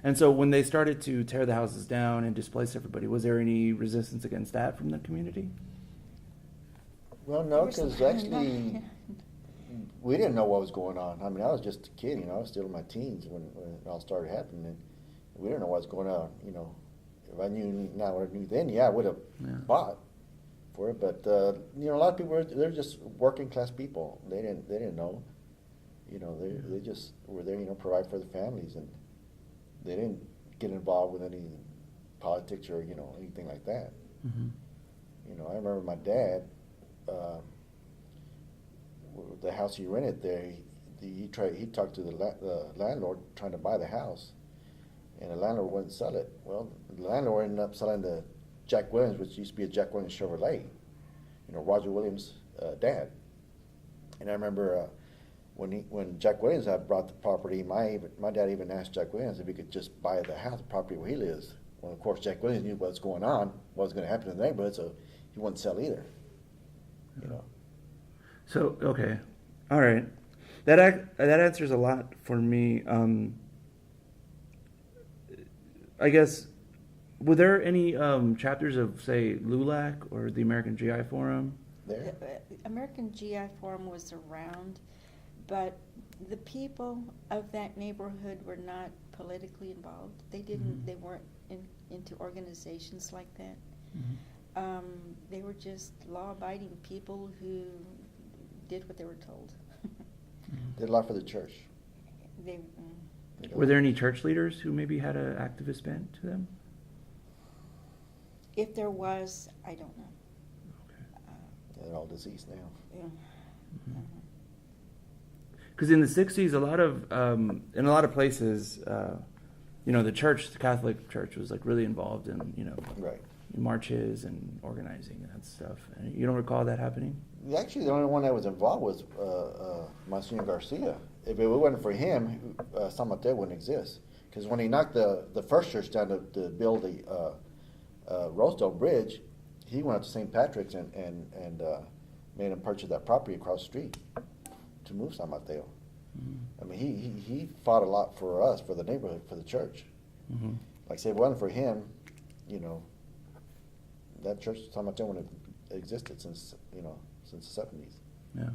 And so when they started to tear the houses down and displace everybody, was there any resistance against that from the community? Well, no, because actually we didn't know what was going on. I mean, I was just a kid, I was still in my teens when it all started happening. And we didn't know what was going on, If I knew now what I knew then, I would have fought for it. But a lot of people they're just working class people. They didn't know, they just were there, provide for their families, and they didn't get involved with any politics or anything like that. Mm-hmm. I remember my dad. The house he rented there, he talked to the landlord trying to buy the house, and the landlord wouldn't sell it. Well, the landlord ended up selling the Jack Williams, which used to be a Jack Williams Chevrolet, Roger Williams' dad. And I remember when Jack Williams had brought the property, my dad even asked Jack Williams if he could just buy the house, the property where he lives. Well, of course, Jack Williams knew what's going on, what was going to happen in the neighborhood, so he wouldn't sell either. So, okay. All right. That answers a lot for me. I guess, were there any chapters of, say, LULAC or the American GI Forum? The American GI Forum was around, but the people of that neighborhood were not politically involved. They didn't. Mm-hmm. They weren't into organizations like that. Mm-hmm. They were just law-abiding people who did what they were told. Did a lot for the church. Were there any church leaders who maybe had an activist bent to them? If there was, I don't know. Okay. They're all deceased now. Yeah. Because in the 60s, in a lot of places, the church, the Catholic Church, was like really involved in, right. marches and organizing and that stuff. And you don't recall that happening? Actually, the only one that was involved was Monsignor Garcia. If it wasn't for him, San Mateo wouldn't exist. Because when he knocked the first church down to build the Rosedale Bridge, he went up to St. Patrick's and made him purchase that property across the street to move San Mateo. Mm-hmm. I mean, he fought a lot for us, for the neighborhood, for the church. Mm-hmm. Like I said, if it wasn't for him, that church, San Mateo, wouldn't have existed since the 70s. Yeah.